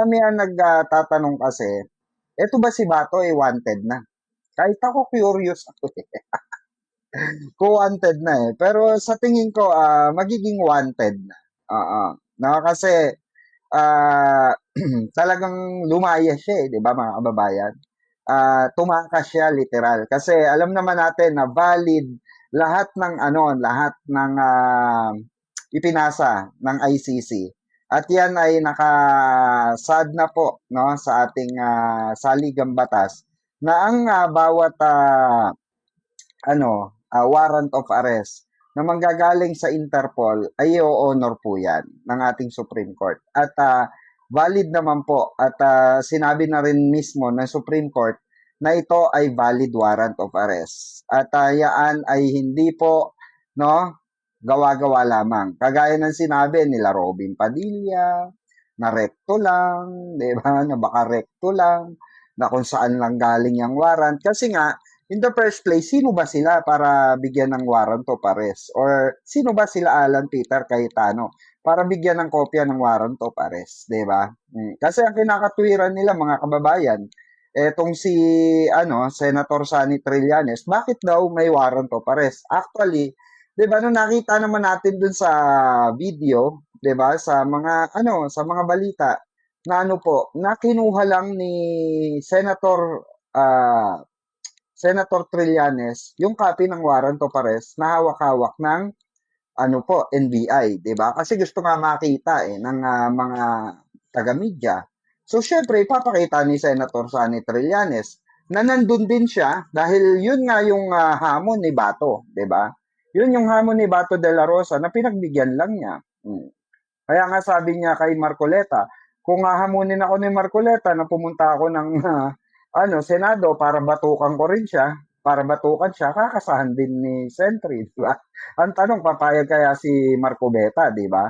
marami ang nagtatanong kasi, eto ba si Bato ay wanted na? Kahit ako curious ako eh. Kung wanted na eh. Pero sa tingin ko, magiging wanted na. Oo. No, kasi ah, talagang lumayas siya eh, di ba mga kababayan? Tumakas siya literal. Kasi alam naman natin na valid lahat ng ipinasa ng ICC. At yan ay nakasad na po no sa ating saligang batas na ang bawat warrant of arrest na manggagaling sa Interpol ay i-honor po yan ng ating Supreme Court. At valid naman po at sinabi na rin mismo ng Supreme Court na ito ay valid warrant of arrest. At yan ay hindi po no gawa-gawa lamang. Kagaya ng sinabi nila Robin Padilla, na rekto lang, di ba? Na baka rekto lang, na kung saan lang galing yung warrant. Kasi nga, in the first place, sino ba sila para bigyan ng warrant of arrest? Or sino ba sila Alan Peter Cayetano para bigyan ng kopya ng warrant of arrest, 'di ba? Kasi ang kinakatwiran nila mga kababayan, etong si Senator Sonny Trillanes, bakit daw may warrant of arrest? Actually, 'di ba nung nakita naman natin dun sa video, 'di ba, sa mga balita na na kinuha lang ni Senator ah Senator Trillanes yung copy ng warrant of arrest na hawak-hawak ng NBI, 'di ba? Kasi gusto nga makita ng mga taga-media. So syempre ipapakita ni Senator Sonny Trillanes na nandun din siya dahil yun nga yung hamon ni Bato, 'di ba? Yun yung hamon ni Bato de la Rosa na pinagbigyan lang niya. Kaya nga sabi niya kay Marcoleta, kung hahamunin ako ni Marcoleta na pumunta ako ng Senado para batukan ko rin siya, para batukan siya, kakasahan din ni Sentry, di ba? Ang tanong, papayag kaya si Marcobeta, di ba?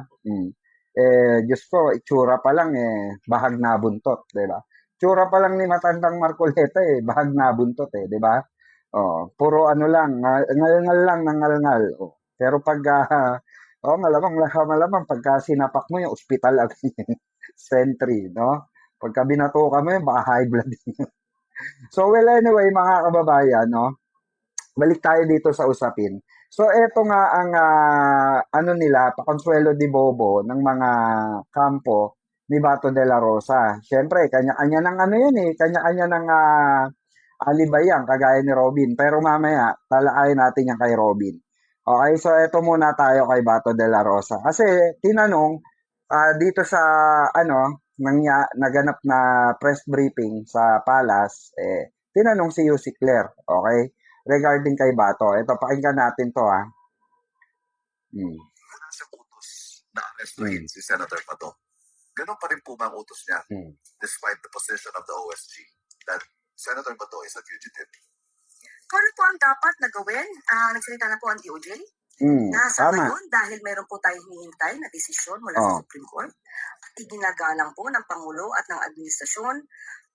Diyos ko, itsura pa lang bahag na buntot, di ba? Itsura pa lang ni matandang Marcoleta bahag na buntot di ba? Oh, puro lang, ngal-ngal lang ng ngal-ngal. Oh. Pero pag malamang pagka sinapak mo yung ospital agad Sentry, no? Pagka binatukan mo yun, baka high blood. So, well, anyway, mga kababayan, no? Balik tayo dito sa usapin. So, eto nga ang Paconsuelo de Bobo ng mga kampo ni Bato de la Rosa. Siyempre, kanya-kanya ng kanya-kanya ng alibayan, kagaya ni Robin. Pero mamaya, talakayin natin yan kay Robin. Okay, so eto muna tayo kay Bato de la Rosa. Kasi tinanong dito sa naganap na press briefing sa Palace, tinanong si Yussi Claire, okay? Regarding kay Bato. Ito, pakinggan natin to, ha? Wala siyang utos na arrestuhin si Senator Bato. Ganun pa rin po ba ang utos niya, despite the position of the OSG, that Senator Bato is a fugitive? Kung ano po ang dapat na gawin, nagsalita na po ang DOJ, sa ngayon, dahil meron po tayong hinihintay na desisyon mula sa Supreme Court, at iginagalang po ng Pangulo at ng Administrasyon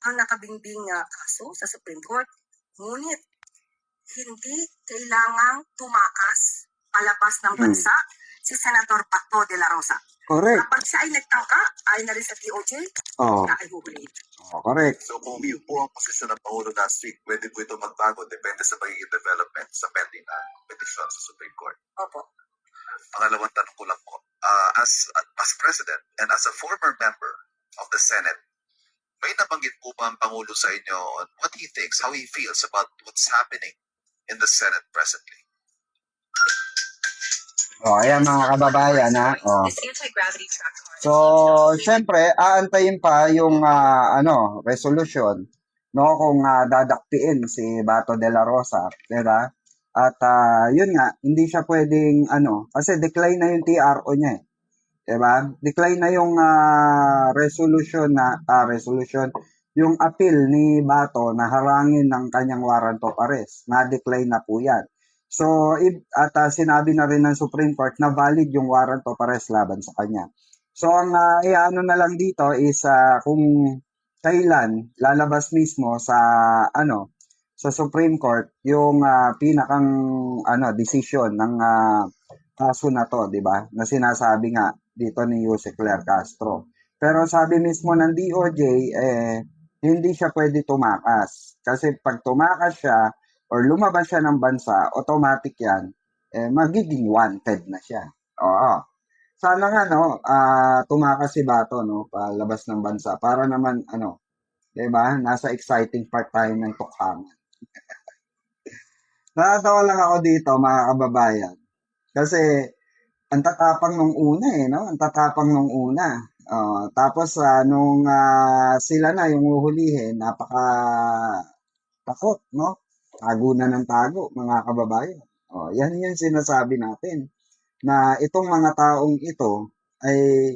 ang nakabingbing kaso sa Supreme Court. Ngunit, hindi kailangang tumakas palabas ng bansa si Senator Bato de la Rosa. Correct. Kapag siya ay nagtangka, ay na rin sa DOJ, na ay huhulihin. Correct. So kung yun po ang posisyon ng Pangulo last week, pwede po ito magbago depende sa magiging development sa pending na petisyon sa Supreme Court. Opo. Pangalawang tanong ko lang po, as President and as a former member of the Senate, may nabanggit po ba ang Pangulo sa inyo on what he thinks, how he feels about what's happening in the Senate presently? Ayan mga kababayan, ha? So, syempre, aantayin pa yung resolution, no, kung dadakpiin si Bato de la Rosa, diba? At yun nga, hindi siya pwedeng kasi decline na yung TRO niya, diba? Decline na yung resolution, yung appeal ni Bato na harangin ng kanyang warrant of arrest, na decline na po yan. So, sinabi na rin ng Supreme Court na valid yung warrant of arrest laban sa kanya. So, ang na lang dito is kung kailan lalabas mismo sa Supreme Court yung pinakang decision ng kaso na to, 'di ba? Na sinasabi nga dito ni Jose Claire Castro. Pero sabi mismo ng DOJ, hindi siya pwede tumakas. Kasi pag tumakas siya or lumabas siya ng bansa, automatic yan, magiging wanted na siya. Oo. Sana nga, no, tumakas si Bato, no, palabas ng bansa. Para naman, 'di ba? Nasa exciting part tayo ng tukhaman. Nakatawa lang ako dito, mga kababayan. Kasi, ang tatapang nung una no? Ang tatapang nung una. Tapos, nung sila na yung uhulihin, napaka takot, no? Tago na ng tago, mga kababayan. Yan yung sinasabi natin. Na itong mga taong ito ay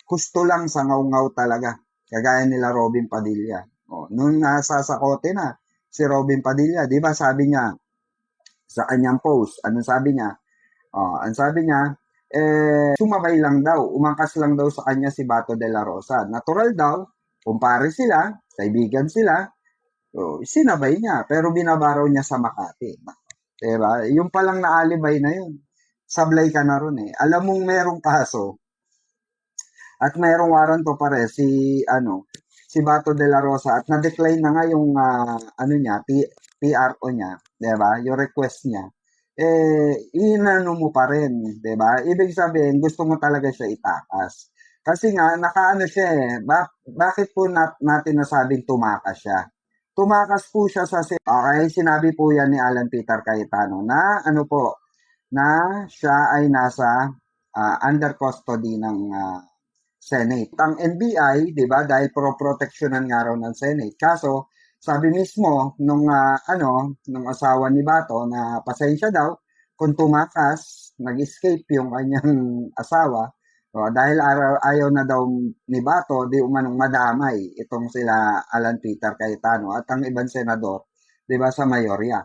gusto lang sa ngaw-ngaw talaga. Kagaya nila Robin Padilla. Nung nasa sakote na si Robin Padilla, di ba sabi niya sa kanyang post, anong sabi niya? Ang sabi niya, sumabay lang daw, umangkas lang daw sa kanya si Bato de la Rosa. Natural daw, kumpare sila, kaibigan sila, sinabay niya, pero binabaraw niya sa Makati. Diba? Yung palang naalibay na yun, sablay ka na ron eh. Alam mong merong kaso, at merong warrant to pare si Bato de la Rosa at na-decline na nga yung PRO niya, 'di ba? Yung request niya. Inano mo pa rin, 'di ba? Ibig sabihin, gusto mo talaga siya itakas. Kasi nga nakaano siya bakit po natin nasabing tumakas siya? Tumakas po siya sa okay, sinabi po yan ni Alan Peter Cayetano na na siya ay nasa under custody ng Senate. Ang NBI, 'di ba, dahil pro-protectionan nga raw ng Senate. Kaso, sabi mismo nung asawa ni Bato na pasensya daw kung tumakas, nag-escape yung kanyang asawa. Dahil ayaw na daw ni Bato, di umanong madamay itong sila Alan Peter Cayetano at ang ibang senador, 'di ba, sa mayorya.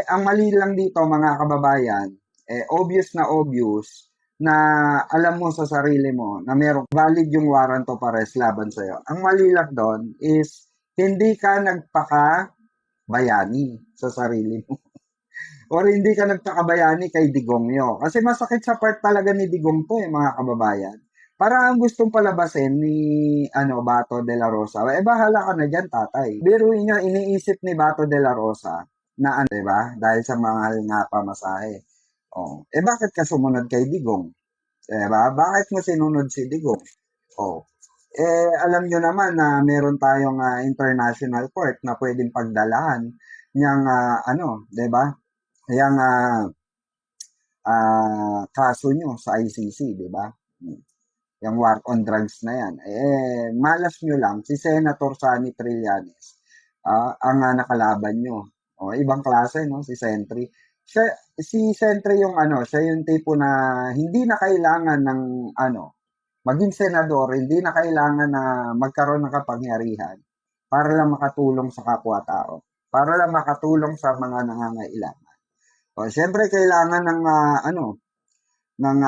Ang mali lang dito, mga kababayan, obvious na alam mo sa sarili mo na merong valid yung warrant of arrest laban sa'yo. Ang mali lang doon is hindi ka nagpaka-bayani sa sarili mo. Or hindi ka nagpakabayani kay Digongyo. Kasi masakit sa part talaga ni Digong to mga kababayan. Para ang gustong palabasin ni Bato de la Rosa, bahala ka na dyan, tatay. Biruin nyo, iniisip ni Bato de la Rosa na diba? Dahil sa mahal nga pamasahe. Bakit ka sumunod kay Digong? Diba? Bakit mo sinunod si Digong? Alam nyo naman na meron tayong international court na pwedeng pagdalahan niyang diba? Yang kaso nyo sa ICC, diba? Yung war on drugs na yan. Malas nyo lang, si Senator Sonny Trillanes, ang nakalaban nyo. Ibang klase, no? Si Sentry. Si Sentry siya yung tipo na hindi na kailangan ng maging senador, hindi na kailangan na magkaroon ng kapangyarihan para lang makatulong sa kapwa-tao, para lang makatulong sa mga nangangailangan. Siyempre kailangan ng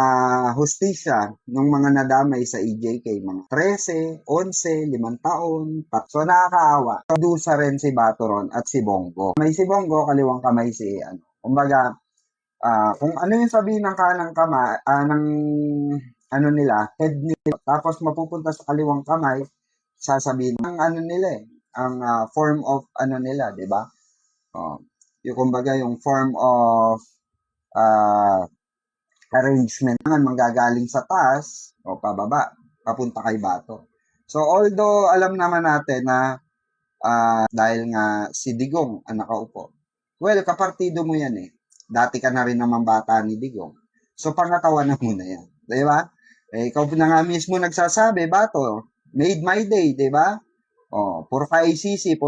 hustisya ng mga nadamay sa EJK, mga 13, 11, 5 taon. So nakakaawa. Dusa rin si Batoron at si Bongo. May si Bongo, kaliwang kamay si kumbaga, kung ano yung sabihin ng kanang kamay, nila, head nila, tapos mapupunta sa kaliwang kamay, sasabihin ng nila ang form of nila, di ba? Yung kumbaga yung form of arrangement naman manggagaling sa taas o pababa, papunta kay Bato. So although alam naman natin na dahil nga si Digong ang nakaupo, well, kapartido mo yan Dati ka na rin naman bata ni Digong. So pangatawanan mo na yan. Di ba? Ikaw na nga mismo nagsasabi, Bato, made my day, di ba? Puro ka ICC.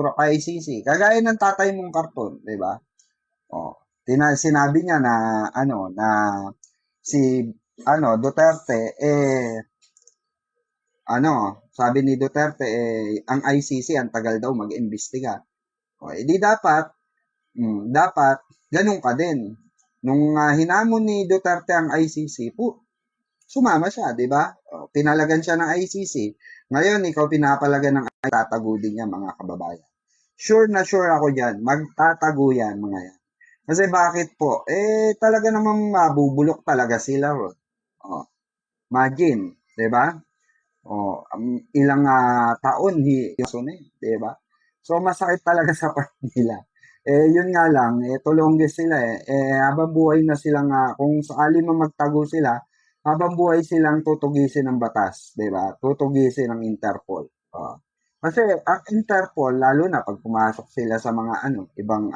Kagaya ng tatay mong karton, di ba? Sinabi niya na na si Duterte sabi ni Duterte ang ICC ang tagal daw mag-imbestiga. Di dapat ganun ka din. Nung hinamon ni Duterte ang ICC, sumama siya, di ba? Pinalagan siya ng ICC. Ngayon, ikaw pinapalagan ng tatago din niya, mga kababayan. Sure na sure ako dyan, magtatago yan, mga yan. Kasi bakit po? Talaga namang mabubulok talaga sila. Imagine, di ba? Ilang taon di ba? So masakit talaga sa part nila. Yun nga lang, tulongges sila habang buhay na silang, kung sakali man magtago sila, habang buhay silang tutugisin ng batas, di ba? Tutugisin ng Interpol. Kasi ang Interpol, lalo na pag pumasok sila sa mga ibang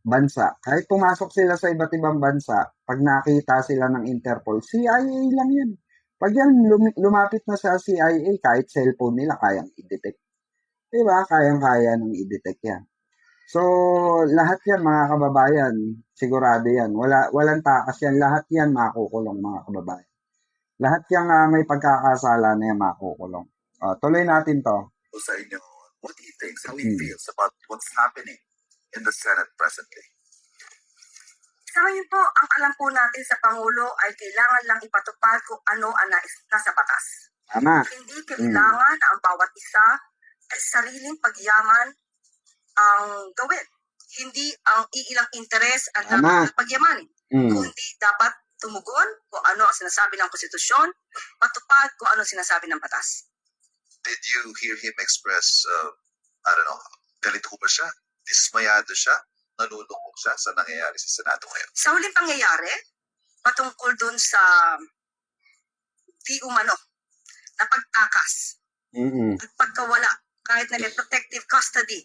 bansa, kahit pumasok sila sa iba't ibang bansa, pag nakita sila ng Interpol, CIA lang yan. Pag yan lumapit na sa CIA, kahit cellphone nila, kayang i-detect. Diba? Kayang-kaya nang i-detect yan. So, lahat yan mga kababayan, sigurado yan. Walang takas yan. Lahat yan makukulong mga kababayan. Lahat yan may pagkakasala na yan makukulong. Tuloy natin to. Sa inyo, what he thinks, how he feels about what's happening in the Senate presently. Sa ngayon po, ang alam po natin sa Pangulo ay kailangan lang ipatupad kung ano ang nasa batas. Tama. Hindi kailangan na ang bawat isa ay sariling pagyaman ang gawin. Hindi ang iilang interes ang dapat pagyamanin. Kundi dapat tumugon kung ano ang sinasabi ng konstitusyon, patupad kung ano sinasabi ng batas. Did you hear him express, I don't know, galit ho ba siya? Dismayado siya? Nalulungkot siya sa nangyayari sa Senado ngayon? Sa huling pangyayari, patungkol dun sa di umano na pagtakas at pagkawala kahit na may protective custody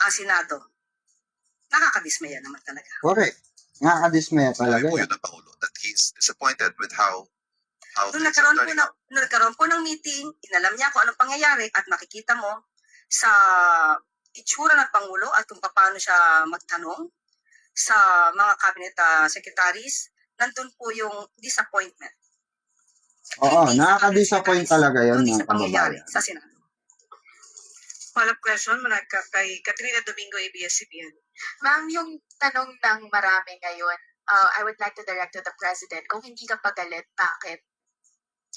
ang Senado, nakakadismaya naman talaga. Correct. Nakakadismaya talaga Sabi po yan. yun ng Pangulo that he's disappointed with how Nung things are turning out. nagkaroon po ng meeting, inalam niya kung anong pangyayari at makikita mo sa itsura ng Pangulo at kung paano siya magtanong sa mga cabinet secretaries, nandun po yung disappointment. Oo, Hindi nakaka-disappoint sa talaga yun kundi mga sa pangyayari kababayan. sa Senado. Follow-up question mula kay Katrina Domingo, ABS-CBN. Ma'am, yung tanong ng marami ngayon, I would like to direct to the President, kung hindi ka pagalit, bakit?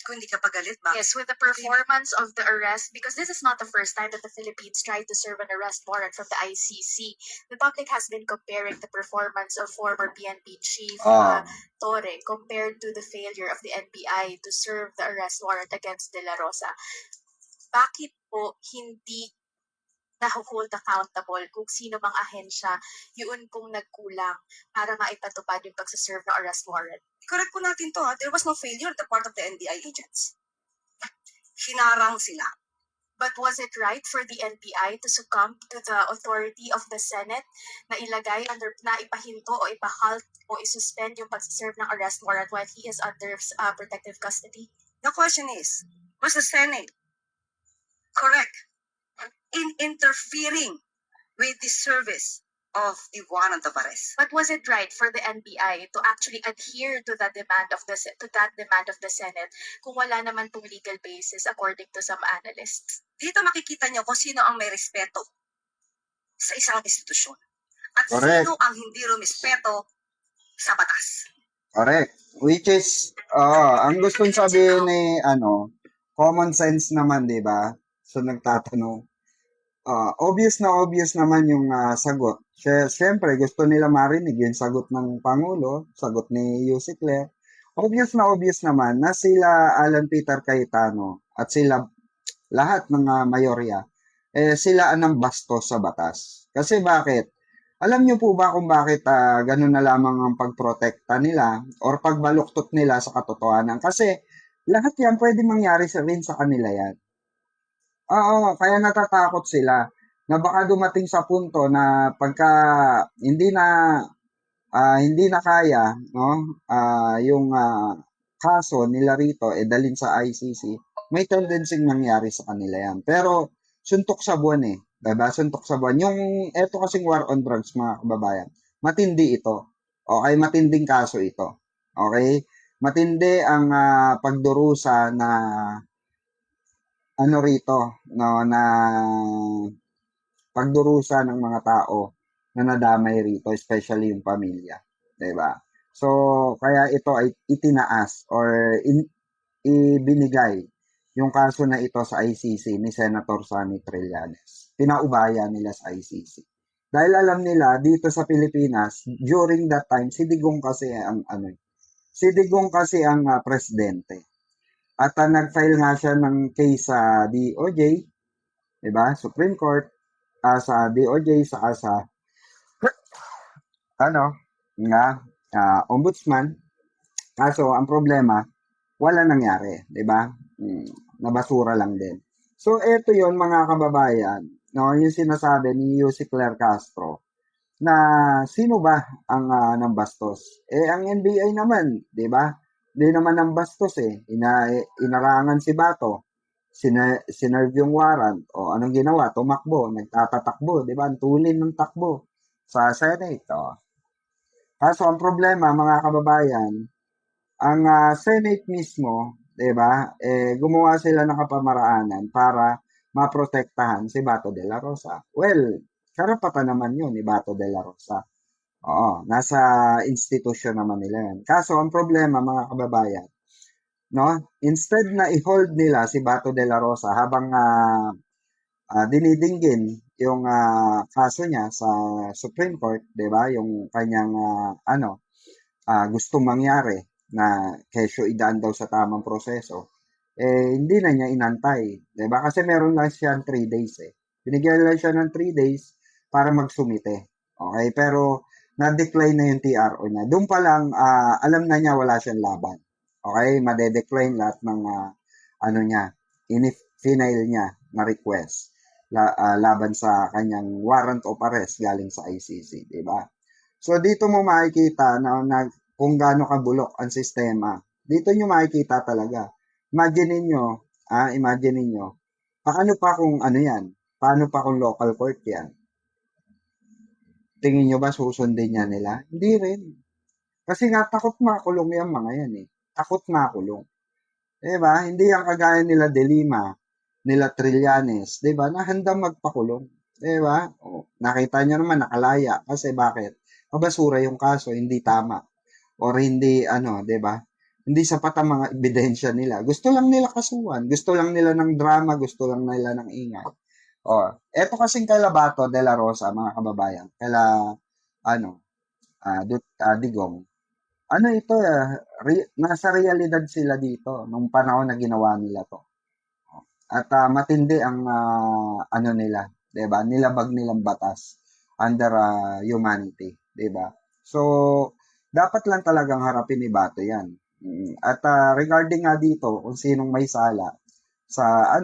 Kung hindi ka pagalit, bakit? Yes, with the performance of the arrest, because this is not the first time that the Philippines tried to serve an arrest warrant from the ICC. The public has been comparing the performance of former PNP Chief Torre compared to the failure of the NBI to serve the arrest warrant against De La Rosa. Bakit po hindi na-hold accountable kung sino mang ahensya yun pong nagkulang para maipatupad yung pagsaserve ng arrest warrant? Correct po natin to. There was no failure on the part of the NBI agents. Hinarang sila. But was it right for the NBI to succumb to the authority of the Senate na ilagay under, na ipahinto o ipahalt o isuspend yung pagsaserve ng arrest warrant while he is under protective custody? The question is, was the Senate correct in interfering with the service of the warrant of arrest? But was it right for the NBI to actually adhere to that demand of the Senate kung wala naman pong legal basis according to some analysts? Dito makikita nyo kung sino ang may respeto sa isang institusyon at Correct. sino ang hindi rumispeto sa batas. Correct. Which is, ang gustong sabihin common sense naman, di ba? So, nagtatanong. Obvious naman yung sagot. Siyempre, gusto nila marinig yung sagot ng Pangulo, sagot ni Yusek Claire. Obvious naman na sila Alan Peter Cayetano at sila lahat ng mayorya, sila ang bastos sa batas. Kasi bakit? Alam niyo po ba kung bakit ganun na lamang ang pagprotekta nila or pagbaluktot nila sa katotohanan? Kasi lahat yan pwede mangyari rin sa kanila yan. Oo, kaya natatakot sila na baka dumating sa punto na pagka hindi na kaya, no? Yung kaso nila rito dalhin sa ICC, may tendency mangyari sa kanila yan. Pero suntok sa buwan diba? Suntok sa buwan. Yung eto kasing war on drugs mga kababayan, matindi ito. Okay, matinding kaso ito. Okay? Matindi ang pagdurusa na rito, no, na pagdurusa ng mga tao na nadamay rito, especially yung pamilya, 'di ba? So, kaya ito ay itinaas or ibinigay yung kaso na ito sa ICC ni Senator Sonny Trillanes. Pinaubaya nila sa ICC. Dahil alam nila dito sa Pilipinas, during that time si Digong kasi ang presidente. At nag-file nga siya ng case sa DOJ, diba? Supreme Court, sa DOJ, saka sa, ano, nga, ombudsman. Kaso, ang problema, wala nangyari, diba? Nabasura lang din. So, eto yon mga kababayan, no, yung sinasabi ni Yussi Claire Castro, na sino ba ang nambastos? Ang NBI naman, di ba? Di naman nambastos eh. Inarangan si Bato. Sinerve yung warrant. O anong ginawa? Tumakbo. Nagtatatakbo. Di ba? Ang tulin ng takbo sa Senate. O. Kaso ang problema, mga kababayan, ang Senate mismo, di ba? Gumawa sila ng kapamaraanan para maprotektahan si Bato de la Rosa. Well, karapatan naman yun ni Bato de la Rosa. Oo, nasa institusyon naman nila yan. Kaso, ang problema, mga kababayan, no? Instead na i-hold nila si Bato de la Rosa habang dinidinggin yung kaso niya sa Supreme Court, di ba? Yung kanyang, gustong mangyari na kesyo idaan daw sa tamang proseso, hindi na niya inantay. Diba? Kasi meron lang siya 3 days eh. Binigyan lang siya ng 3 days para magsumite. Okay? Pero, na-decline na yung TRO niya. Doon pa lang, alam na niya wala siyang laban. Okay? Made-decline lahat ng, final niya na request laban sa kanyang warrant of arrest galing sa ICC. Diba? So, dito mo makikita na kung gaano kabulok ang sistema. Dito nyo makikita talaga. Imagine ninyo, paano pa kung paano pa kung local court yan? Tingin nyo ba susundin niya nila? Hindi rin. Kasi nga, takot makulong yung mga yan eh. Takot makulong. Diba? Hindi yung kagaya nila De Lima, nila Trillanes, diba? Na handang magpakulong. Diba? O, nakita nyo naman, nakalaya. Kasi bakit? Mabasura yung kaso, hindi tama. Or hindi, diba? Hindi sapat ang mga ebidensya nila. Gusto lang nila kasuhan. Gusto lang nila ng drama. Gusto lang nila ng ingay. Eto kasing kaila Bato de la Rosa, mga kababayan. Kaila, Digong. Ito, nasa realidad sila dito nung panahon na ginawa nila to. At matindi ang, nila. Diba? Nilabag nilang batas under humanity. Diba? So, dapat lang talagang harapin ni Bato yan. At regarding nga dito, kung sinong may sala sa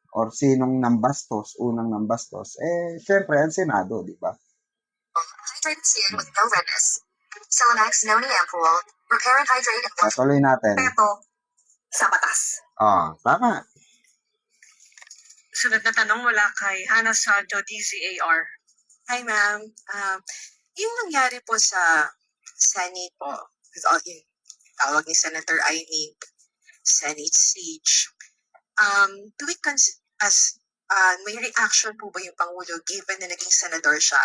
or sinong unang nambastos, syempre ang Senado, di ba? Hydrate skin with no redness. Selenax Noni Ampoule. Repair and hydrate and wash. Patuloy natin. Peto sa batas. Tama. Sunod na tanong mula kay Hannah Sancho, DZAR. Hi, ma'am. Yung nangyari po sa Senate po, with all yung tawag ni Senator Aimee, Senate siege, do we may reaction po ba yung Pangulo given na naging senador siya?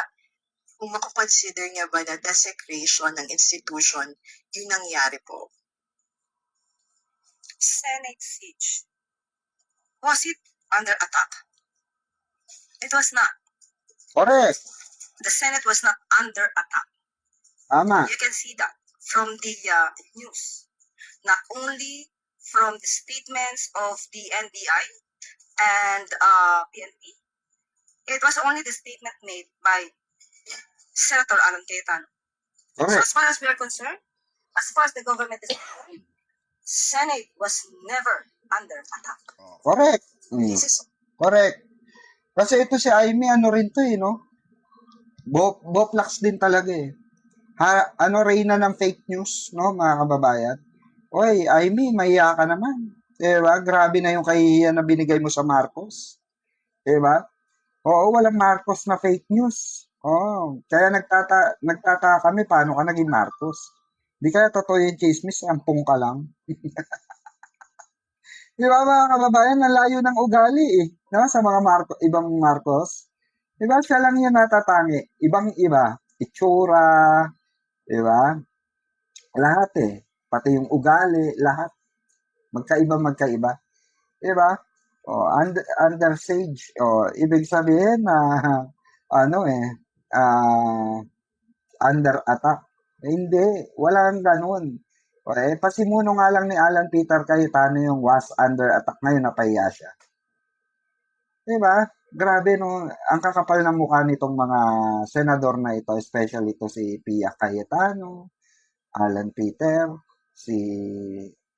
Kung makakonsider niya ba na desecration ng institution yung nangyari po? Senate siege. Was it under attack? It was not. Correct. The Senate was not under attack. Tama. You can see that from the news. Not only from the statements of the NBI and PNP. It was only the statement made by Senator Alan Cayetano. So Correct. as far as we are concerned, as far as the government is concerned, Senate was never under attack. Correct. This is Correct. Kasi ito si Aimee, rin to no? Boplax din talaga eh. Reyna ng fake news, no, mga kababayan? Oy, Aimee, mahiya ka naman. Diba? Grabe na yung kahihiyan na binigay mo sa Marcos. Diba? Oo, walang Marcos na fake news. Kaya nagtata kami, paano ka naging Marcos? Di kaya totoo yung chismis, ampung ka lang. Di ba mga kababayan, ang layo ng ugali eh. No? Sa mga ibang Marcos. Di ba siya lang yung natatangi. Ibang-iba. Itsura. Di ba? Lahat eh. Pati yung ugali, lahat. Magkaiba. Di ba? Under siege. Ibig sabihin na, under attack. Hindi. Walang ganun. Pasimuno nga lang ni Alan Peter Cayetano yung was under attack, ngayon napahiya siya. Diba? Grabe no, ang kakapal ng mukha nitong mga senador na ito, especially ito si Pia Cayetano, Alan Peter, si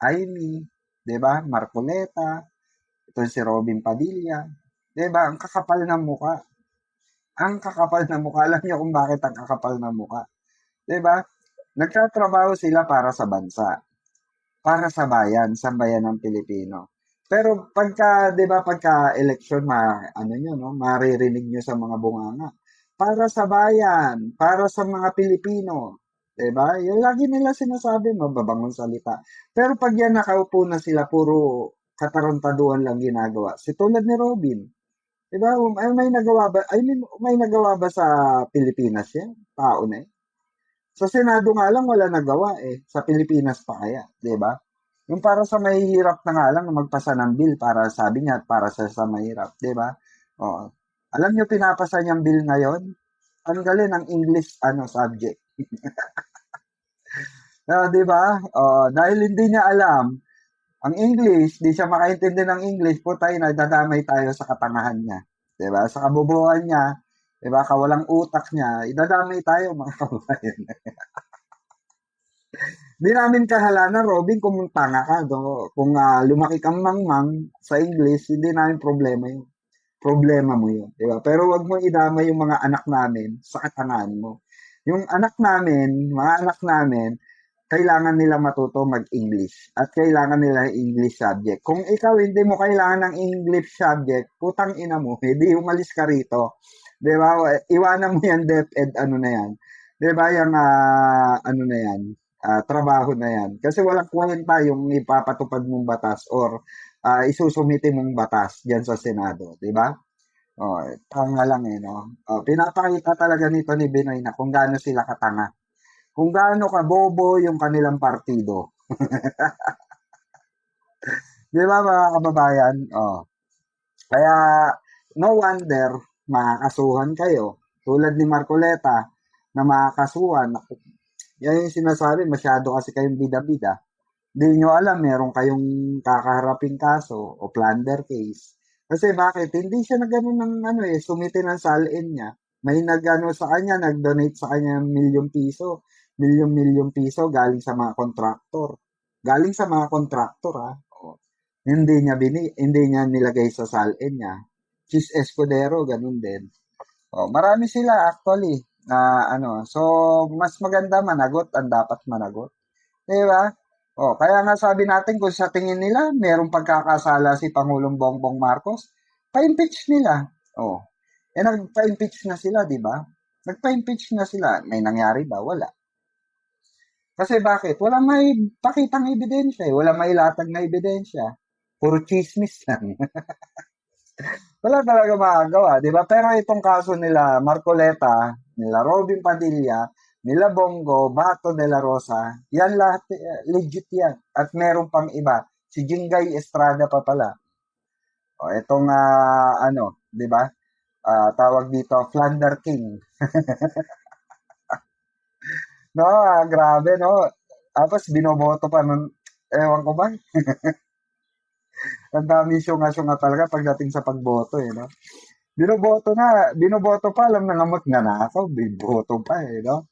Amy, 'di ba? Marcoleta, ito si Robin Padilla. 'Di ba? Ang kakapal ng mukha. Ang kakapal ng mukha. Alam niyo kung bakit ang kakapal ng mukha? 'Di ba? Nagtatrabaho sila para sa bansa, para sa bayan ng Pilipino. Pero pagka, 'di ba, pagka election ano niyo no, maririnig niyo sa mga bunganga. Para sa bayan, para sa mga Pilipino. 'Di ba? Yung lagi nila sinasabi, mababangong salita. Pero pag yan nakaupo na sila, puro katarantaduhan lang ginagawa. Si tulad ni Robin. 'Di ba? May nagawa ba? I mean, may nagawa ba sa Pilipinas yan? Tao na eh. Sa Senado nga lang wala nagawa eh. Sa Pilipinas pa kaya, 'di ba? Yung para sa mahihirap na nga lang na magpasa ng bill para sabi niya para sa mahirap, 'di ba? Oo. Alam niyo pinapasa niyang bill ngayon? Tanggalin ang English subject. 'Di ba? Dahil hindi niya alam ang English, di siya makaintindi ng English, putay na dadamay tayo sa katangahan niya. 'Di ba? Sa kabobohan niya, 'di ba? Kawalang utak niya, idadamay tayo mga kababayan. Di namin kahalanan, Robin, kung tanga ka, do. Kung lumaki kang mangmang sa English, hindi namin problema yun. Problema mo yun, di ba? Pero wag mo idama yung mga anak namin sa katangahan mo. Yung mga anak namin, kailangan nila matuto mag-English at kailangan nila English subject. Kung ikaw hindi mo kailangan ng English subject, putang ina mo, hindi umalis ka rito. 'Di ba? Iwanan mo yan DepEd na yan. 'Di ba? Yung na yan, trabaho na yan. Kasi walang kwenta yung ipapatupad mong batas or isusumite mong batas diyan sa Senado, 'di ba? Tanga lang no. Pinapakita talaga nito ni Binoy na kung gaano sila katanga. Kung gaano kabobo yung kanilang partido. Di ba mga kababayan? Kaya no wonder makakasuhan kayo. Tulad ni Marcoleta na makakasuhan. Yan yung sinasabi, masyado kasi kayong bida-bida. Hindi nyo alam, meron kayong kakaharaping kaso o plunder case. Kasi bakit? Hindi siya nagano ng sumite ng salin niya. May nagano sa kanya, nag-donate sa kanya milyong piso galing sa mga kontraktor. Galing sa mga kontraktor Hindi niya nilagay sa salin niya. Chis Escudero, ganun din. Marami sila actually so mas maganda managot ang dapat managot. 'Di ba? Kaya nga sabi natin kung sa tingin nila merong pagkakasala si Pangulong Bongbong Marcos, pa-impeach nila. Nagpa-impeach na sila, 'di ba? Nagpa-impeach na sila. May nangyari ba? Wala. Kasi bakit? Wala may pakitang ebidensya Wala may latag na ebidensya. Puro chismis lang. Wala talaga magagawa, di ba? Pero itong kaso nila Marcoleta, nila Robin Padilla, nila Bongo, Bato de la Rosa, yan lahat legit yan. At meron pang iba. Si Jingay Estrada pa pala. Itong di ba? Tawag dito, Flander King. No, grabe, no? Tapos binoboto pa nun, ewan ko ba? Ang dami syunga-syunga talaga pagdating sa pagboto, no? Binoboto pa, alam na ngamot nga na ako, binoboto pa, no?